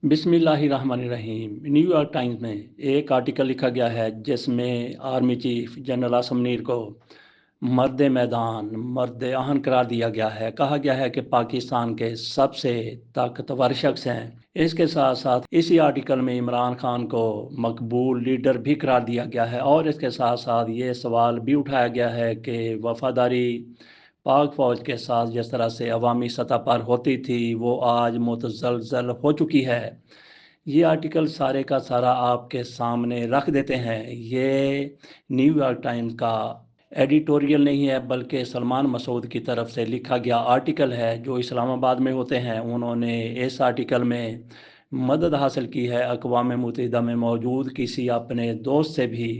بسم اللہ الرحمن الرحیم۔ نیو یارک ٹائمز میں ایک آرٹیکل لکھا گیا ہے جس میں army chief general Asim Munir کو مرد میدان، مرد آہن قرار دیا گیا ہے۔ کہا گیا ہے کہ پاکستان کے سب سے طاقتور شخص ہیں۔ اس کے ساتھ ساتھ اسی آرٹیکل میں عمران خان کو مقبول لیڈر بھی قرار دیا گیا ہے، اور اس کے ساتھ ساتھ یہ سوال بھی اٹھایا گیا ہے کہ وفاداری پاک فوج کے ساتھ جس طرح سے عوامی سطح پر ہوتی تھی وہ آج متزلزل ہو چکی ہے۔ یہ آرٹیکل سارے کا سارا آپ کے سامنے رکھ دیتے ہیں۔ یہ نیو یارک ٹائمز کا ایڈیٹوریل نہیں ہے بلکہ سلمان مسعود کی طرف سے لکھا گیا آرٹیکل ہے جو اسلام آباد میں ہوتے ہیں۔ انہوں نے اس آرٹیکل میں مدد حاصل کی ہے اقوام متحدہ میں موجود کسی اپنے دوست سے بھی۔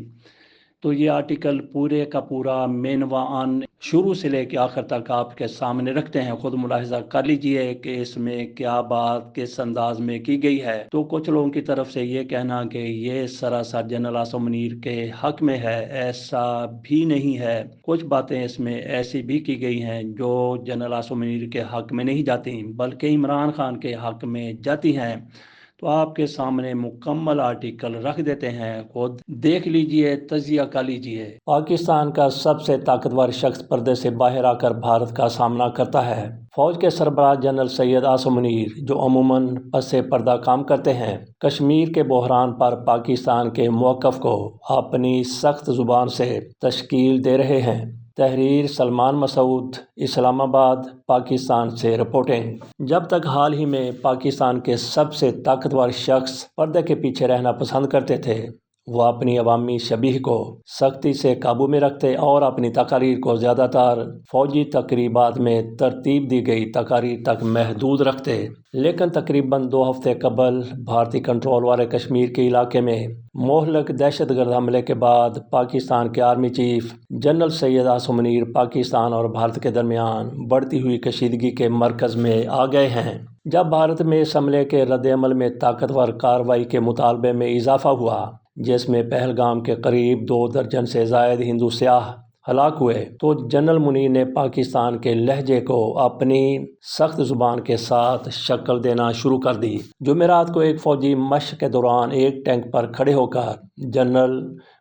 تو یہ آرٹیکل پورے کا پورا مین و عن شروع سے لے کے آخر تک آپ کے سامنے رکھتے ہیں، خود ملاحظہ کر لیجئے کہ اس میں کیا بات کس انداز میں کی گئی ہے۔ تو کچھ لوگوں کی طرف سے یہ کہنا کہ یہ سراسر جنرل عاصم منیر کے حق میں ہے، ایسا بھی نہیں ہے۔ کچھ باتیں اس میں ایسی بھی کی گئی ہیں جو جنرل عاصم منیر کے حق میں نہیں جاتی بلکہ عمران خان کے حق میں جاتی ہیں۔ تو آپ کے سامنے مکمل آرٹیکل رکھ دیتے ہیں، خود دیکھ لیجئے، تجزیہ کر لیجئے۔ پاکستان کا سب سے طاقتور شخص پردے سے باہر آ کر بھارت کا سامنا کرتا ہے۔ فوج کے سربراہ جنرل سید عاصم منیر جو عموماً پس پردہ کام کرتے ہیں، کشمیر کے بحران پر پاکستان کے موقف کو اپنی سخت زبان سے تشکیل دے رہے ہیں۔ تحریر سلمان مسعود، اسلام آباد، پاکستان سے رپورٹنگ۔ جب تک حال ہی میں پاکستان کے سب سے طاقتور شخص پردے کے پیچھے رہنا پسند کرتے تھے، وہ اپنی عوامی شبیہ کو سختی سے قابو میں رکھتے اور اپنی تقاریر کو زیادہ تر فوجی تقریبات میں ترتیب دی گئی تقاریر تک محدود رکھتے۔ لیکن تقریباً 2 ہفتے قبل بھارتی کنٹرول والے کشمیر کے علاقے میں مہلک دہشت گرد حملے کے بعد پاکستان کے army chief general Syed Asim Munir Pakistan اور بھارت کے درمیان بڑھتی ہوئی کشیدگی کے مرکز میں آ گئے ہیں۔ جب بھارت میں اس حملے کے رد عمل میں طاقتور کارروائی کے مطالبے میں اضافہ ہوا، جس میں پہلگام کے قریب 2 درجن سے زائد ہندو سیاح ہلاک ہوئے، تو جنرل منیر نے پاکستان کے لہجے کو اپنی سخت زبان کے ساتھ شکل دینا شروع کر دی۔ جمعرات کو ایک فوجی مشق کے دوران ایک ٹینک پر کھڑے ہو کر جنرل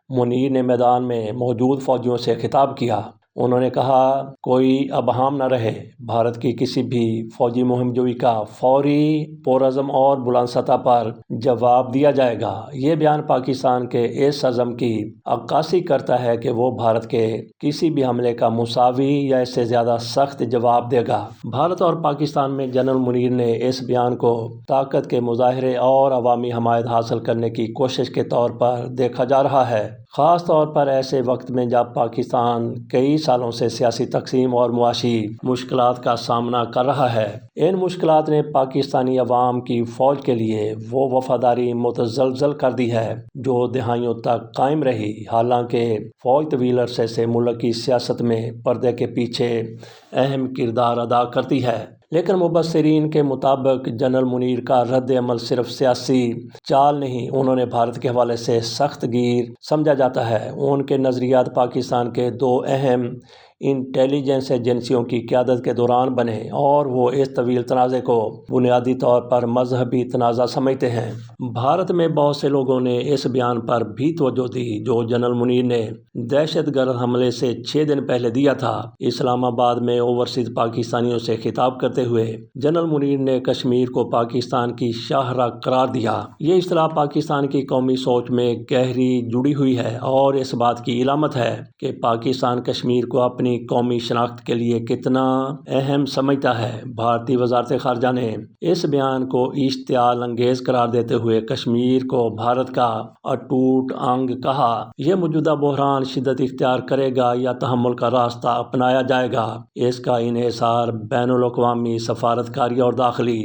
منیر نے میدان میں موجود فوجیوں سے خطاب کیا۔ انہوں نے کہا، کوئی ابہام نہ رہے، بھارت کی کسی بھی فوجی مہم جوئی کا فوری، پرعزم اور بلند سطح پر جواب دیا جائے گا۔ یہ بیان پاکستان کے اس عزم کی عکاسی کرتا ہے کہ وہ بھارت کے کسی بھی حملے کا مساوی یا اس سے زیادہ سخت جواب دے گا۔ بھارت اور پاکستان میں جنرل منیر نے اس بیان کو طاقت کے مظاہرے اور عوامی حمایت حاصل کرنے کی کوشش کے طور پر دیکھا جا رہا ہے، خاص طور پر ایسے وقت میں جب پاکستان کئی سالوں سے سیاسی تقسیم اور معاشی مشکلات کا سامنا کر رہا ہے۔ ان مشکلات نے پاکستانی عوام کی فوج کے لیے وہ وفاداری متزلزل کر دی ہے جو دہائیوں تک قائم رہی۔ حالانکہ فوج طویل عرصے سے ملک کی سیاست میں پردے کے پیچھے اہم کردار ادا کرتی ہے، لیکن مبصرین کے مطابق جنرل منیر کا رد عمل صرف سیاسی چال نہیں، انہوں نے بھارت کے حوالے سے سخت گیر سمجھا جاتا ہے۔ ان کے نظریات پاکستان کے 2 اہم انٹیلیجنس ایجنسیوں کی قیادت کے دوران بنے، اور وہ اس طویل تنازع کو بنیادی طور پر مذہبی تنازع سمجھتے ہیں۔ بھارت میں بہت سے لوگوں نے اس بیان پر بھی توجہ دی جو جنرل منیر نے دہشت گرد حملے سے 6 دن پہلے دیا تھا۔ اسلام آباد میں اوورسیز پاکستانیوں سے خطاب کرتے ہوئے جنرل منیر نے کشمیر کو پاکستان کی شاہراہ قرار دیا۔ یہ اصطلاح پاکستان کی قومی سوچ میں گہری جڑی ہوئی ہے اور اس بات کی علامت ہے کہ پاکستان کشمیر کو اپنی قومی شناخت کے لیے کتنا اہم سمجھتا ہے۔ بھارتی وزارت خارجہ نے اس بیان کو اشتعال انگیز قرار دیتے ہوئے کشمیر کو بھارت کا اٹوٹ انگ کہا۔ یہ موجودہ بحران شدت اختیار کرے گا یا تحمل کا راستہ اپنایا جائے گا، اس کا انحصار بین الاقوامی سفارتکاری اور داخلی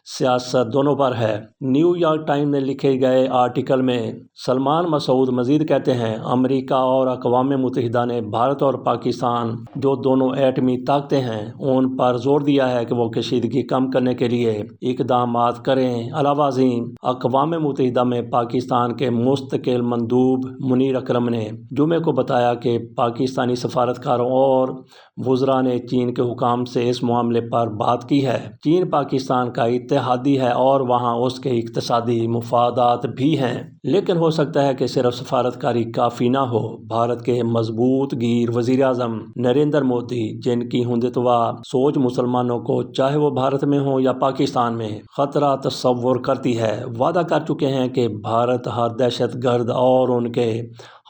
سیاست دونوں پر ہے۔ نیو یارک ٹائمز میں لکھے گئے آرٹیکل میں سلمان مسعود مزید کہتے ہیں، امریکہ اور اقوام متحدہ نے بھارت اور پاکستان پاکستان جو دونوں ایٹمی طاقتیں ہیں ان پر زور دیا ہے کہ وہ کشیدگی کم کرنے کے لیے اقدامات کریں۔ علاوہ ازیں اقوام متحدہ میں پاکستان کے مستقل مندوب منیر اکرم نے جمعے کو بتایا کہ پاکستانی سفارتکاروں اور وزراء نے چین کے حکام سے اس معاملے پر بات کی ہے۔ چین پاکستان کا اتحادی ہے اور وہاں اس کے اقتصادی مفادات بھی ہیں، لیکن ہو سکتا ہے کہ صرف سفارتکاری کافی نہ ہو۔ بھارت کے مضبوط گیر وزیر اعظم نریندر مودی، جن کی ہندتوا سوچ مسلمانوں کو چاہے وہ بھارت میں ہو یا پاکستان میں خطرہ تصور کرتی ہے، وعدہ کر چکے ہیں کہ بھارت ہر دہشت گرد اور ان کے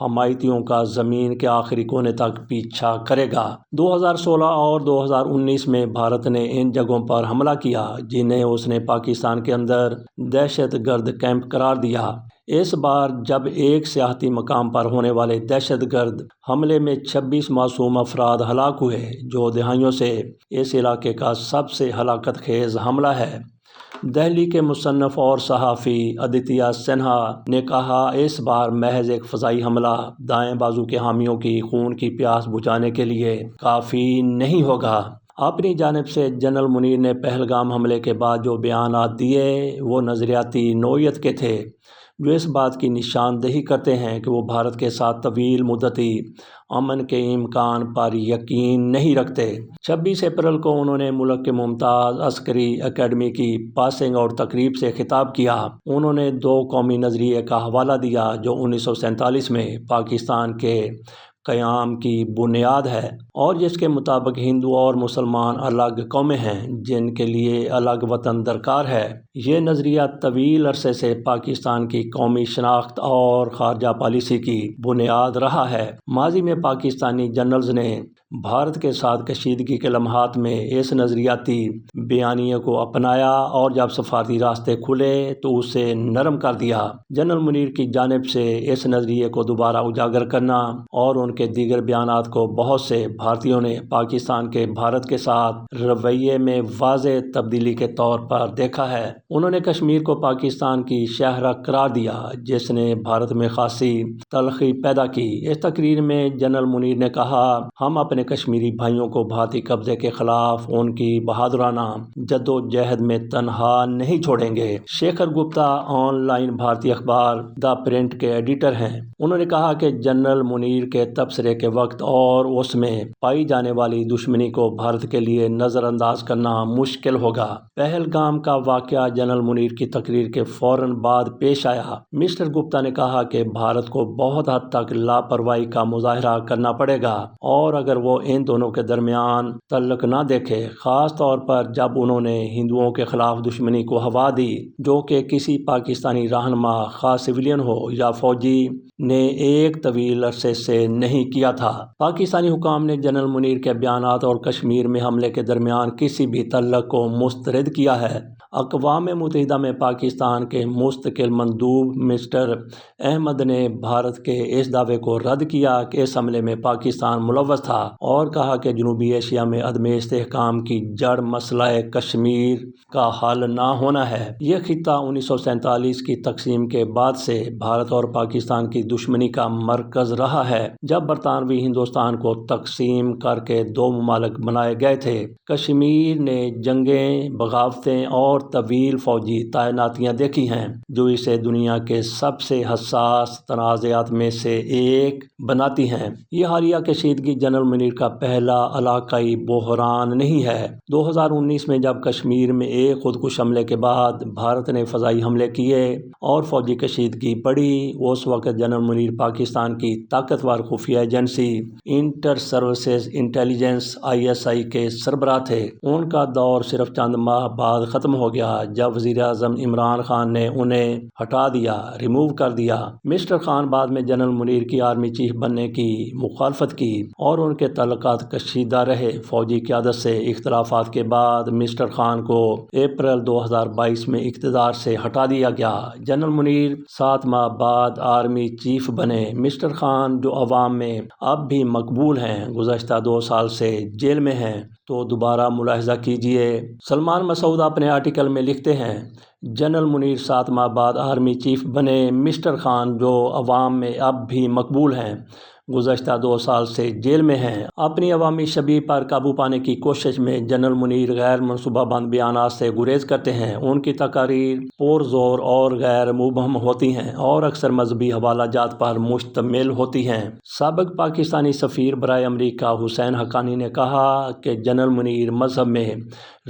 حمایتیوں کا زمین کے آخری کونے تک پیچھا کرے گا۔ 2016 اور 2019 میں بھارت نے ان جگہوں پر حملہ کیا جنہیں اس نے پاکستان کے اندر دہشت گرد کیمپ قرار دیا۔ اس بار جب ایک سیاحتی مقام پر ہونے والے دہشت گرد حملے میں 26 معصوم افراد ہلاک ہوئے، جو دہائیوں سے اس علاقے کا سب سے ہلاکت خیز حملہ ہے۔ دہلی کے مصنف اور صحافی آدتیہ سنہا نے کہا، اس بار محض ایک فضائی حملہ دائیں بازو کے حامیوں کی خون کی پیاس بجھانے کے لیے کافی نہیں ہوگا۔ اپنی جانب سے جنرل منیر نے پہلگام حملے کے بعد جو بیانات دیے وہ نظریاتی نوعیت کے تھے، جو اس بات کی نشاندہی کرتے ہیں کہ وہ بھارت کے ساتھ طویل مدتی امن کے امکان پر یقین نہیں رکھتے۔ 26 اپریل کو انہوں نے ملک کے ممتاز عسکری اکیڈمی کی پاسنگ آؤٹ تقریب سے خطاب کیا۔ انہوں نے دو قومی نظریے کا حوالہ دیا جو 1947 میں پاکستان کے قیام کی بنیاد ہے اور جس کے مطابق ہندو اور مسلمان الگ قومیں ہیں جن کے لیے الگ وطن درکار ہے۔ یہ نظریہ طویل عرصے سے پاکستان کی قومی شناخت اور خارجہ پالیسی کی بنیاد رہا ہے۔ ماضی میں پاکستانی جنرلز نے بھارت کے ساتھ کشیدگی کے لمحات میں اس نظریاتی بیانیے کو اپنایا اور جب سفارتی راستے کھلے تو اسے نرم کر دیا۔ جنرل منیر کی جانب سے اس نظریے کو دوبارہ اجاگر کرنا اور ان کے دیگر بیانات کو بہت سے بھارتیوں نے پاکستان کے بھارت کے ساتھ رویے میں واضح تبدیلی کے طور پر دیکھا ہے۔ انہوں نے کشمیر کو پاکستان کی شاہراہ قرار دیا جس نے بھارت میں خاصی تلخی پیدا کی۔ اس تقریر میں جنرل منیر نے کہا، ہم اپنے کشمیری بھائیوں کو بھارتی قبضے کے خلاف ان کی بہادرانہ جدوجہد میں تنہا نہیں چھوڑیں گے۔ شیکھر گپتا آن لائن بھارتی اخبار دا پرنٹ کے ایڈیٹر ہیں۔ انہوں نے کہا کہ جنرل منیر کے تبصرے کے وقت اور اس میں پائی جانے والی دشمنی کو بھارت کے لیے نظر انداز کرنا مشکل ہوگا۔ پہلگام کا واقعہ جنرل منیر کی تقریر کے فوراً بعد پیش آیا۔ مسٹر گپتا نے کہا کہ بھارت کو بہت حد تک لاپرواہی کا مظاہرہ کرنا پڑے گا اور اگر وہ ان دونوں کے درمیان تعلق نہ دیکھے، خاص طور پر جب انہوں نے ہندوؤں کے خلاف دشمنی کو ہوا دی، جو کہ کسی پاکستانی رہنما خواہ سویلین ہو یا فوجی نے ایک طویل عرصے سے نہیں کیا تھا۔ پاکستانی حکام نے جنرل منیر کے بیانات اور کشمیر میں حملے کے درمیان کسی بھی تعلق کو مسترد کیا ہے۔ اقوام متحدہ میں پاکستان کے مستقل مندوب مسٹر احمد نے بھارت کے اس دعوے کو رد کیا کہ اس حملے میں پاکستان ملوث تھا اور کہا کہ جنوبی ایشیا میں عدم استحکام کی جڑ مسئلہ کشمیر کا حل نہ ہونا ہے۔ یہ خطہ 1947 کی تقسیم کے بعد سے بھارت اور پاکستان کی دشمنی کا مرکز رہا ہے، جب برطانوی ہندوستان کو تقسیم کر کے دو ممالک بنائے گئے تھے۔ کشمیر نے جنگیں، بغاوتیں اور طویل فوجی تعیناتیاں دیکھی ہیں جو اسے دنیا کے سب سے حساس تنازعات میں سے ایک بناتی ہیں۔ یہ حالیہ کشیدگی جنرل منیر کا پہلا علاقائی بحران نہیں ہے۔ 2019 میں جب کشمیر میں ایک خودکش حملے کے بعد بھارت نے فضائی حملے کیے اور فوجی کشیدگی بڑھی، اس وقت جنرل منیر پاکستان کی طاقتور خفیہ agency inter services intelligence (ISI) کے سربراہ تھے۔ ان کا دور صرف چند ماہ بعد ختم ہو گیا جب وزیر اعظم عمران خان نے انہیں ہٹا دیا، ریموو کر دیا۔ مسٹر خان بعد میں جنرل منیر کی آرمی چیف بننے کی مخالفت کی اور ان کے تعلقات کشیدہ رہے۔ فوجی قیادت سے اختلافات کے بعد مسٹر خان کو اپریل 2022 میں اقتدار سے ہٹا دیا گیا۔ جنرل منیر 7 ماہ بعد آرمی چیف بنے۔ مسٹر خان جو عوام میں اب بھی مقبول ہیں، گزشتہ 2 سال سے جیل میں ہیں۔ تو دوبارہ ملاحظہ کیجیے۔ سلمان مسعود اپنے آرٹیکل میں لکھتے ہیں، جنرل منیر 7 ماہ بعد آرمی چیف بنے۔ مسٹر خان جو عوام میں اب بھی مقبول ہیں، گزشتہ 2 سال سے جیل میں ہیں۔ اپنی عوامی شبیہ پر قابو پانے کی کوشش میں جنرل منیر غیر منصوبہ بند بیانات سے گریز کرتے ہیں۔ ان کی تقاریر پرزور اور غیر مبہم ہوتی ہیں اور اکثر مذہبی حوالہ جات پر مشتمل ہوتی ہیں۔ سابق پاکستانی سفیر برائے امریکہ حسین حقانی نے کہا کہ جنرل منیر مذہب میں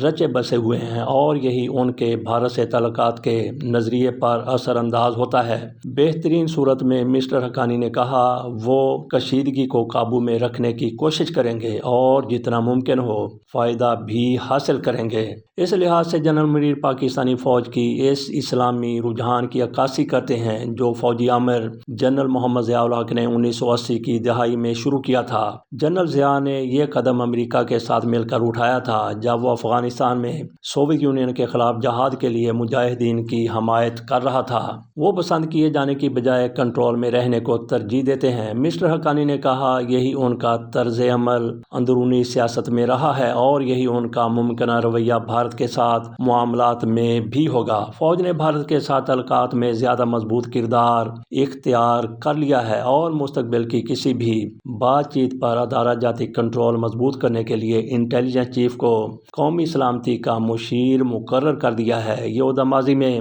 رچے بسے ہوئے ہیں اور یہی ان کے بھارت سے تعلقات کے نظریے پر اثر انداز ہوتا ہے۔ بہترین صورت میں مسٹر حقانی نے کہا وہ کشیدگی کو قابو میں رکھنے کی کوشش کریں گے اور جتنا ممکن ہو فائدہ بھی حاصل کریں گے۔ اس لحاظ سے جنرل منیر پاکستانی فوج کی اس اسلامی رجحان کی عکاسی کرتے ہیں جو فوجی امیر جنرل محمد ضیاء الحق نے 1980 کی دہائی میں شروع کیا تھا۔ جنرل ضیاء نے یہ قدم امریکہ کے ساتھ مل کر اٹھایا تھا جب وہ افغانستان میں سوویت یونین کے خلاف جہاد کے لیے مجاہدین کی حمایت کر رہا تھا۔ وہ پسند کیے جانے کی بجائے کنٹرول میں رہنے کو ترجیح دیتے ہیں۔ مسٹر حقانی نے کہا یہی ان کا طرز عمل اندرونی سیاست میں رہا ہے اور یہی ان کا ممکنہ رویہ بھارت کے ساتھ معاملات میں بھی ہوگا۔ فوج نے بھارت کے ساتھ تعلقات میں زیادہ مضبوط کردار اختیار کر لیا ہے اور مستقبل کی کسی بھی بات چیت پر ادارہ جاتی کنٹرول مضبوط کرنے کے لیے انٹیلیجنس چیف کو قومی سلامتی کا مشیر مقرر کر دیا ہے۔ یہ عہدہ ماضی میں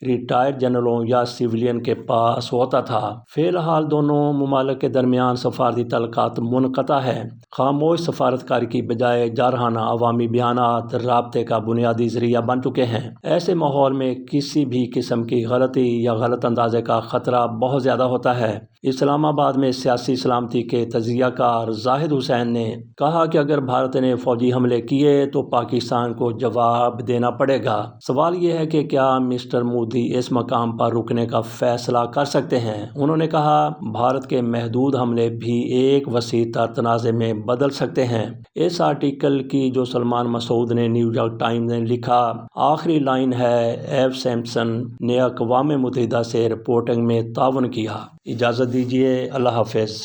ریٹائرڈ جنرلوں یا سویلین کے پاس ہوتا تھا۔ فی الحال دونوں ممالک کے درمیان سفارتی تعلقات منقطع ہے۔ خاموش سفارتکاری کی بجائے جارحانہ عوامی بیانات رابطے کا بنیادی ذریعہ بن چکے ہیں۔ ایسے ماحول میں کسی بھی قسم کی غلطی یا غلط اندازے کا خطرہ بہت زیادہ ہوتا ہے۔ اسلام آباد میں سیاسی سلامتی کے تجزیہ کار زاہد حسین نے کہا کہ اگر بھارت نے فوجی حملے کیے تو پاکستان کو جواب دینا پڑے گا۔ سوال یہ ہے کہ کیا مسٹر مودی اس مقام پر رکنے کا فیصلہ کر سکتے ہیں؟ انہوں نے کہا بھارت کے محدود حملے بھی ایک وسیع تر تنازع میں بدل سکتے ہیں۔ اس آرٹیکل کی جو سلمان مسعود نے نیو یارک ٹائمز نے لکھا آخری لائن ہے ایف سیمپسن نے اقوام متحدہ سے رپورٹنگ میں تعاون کیا۔ اجازت دیجیے، اللہ حافظ۔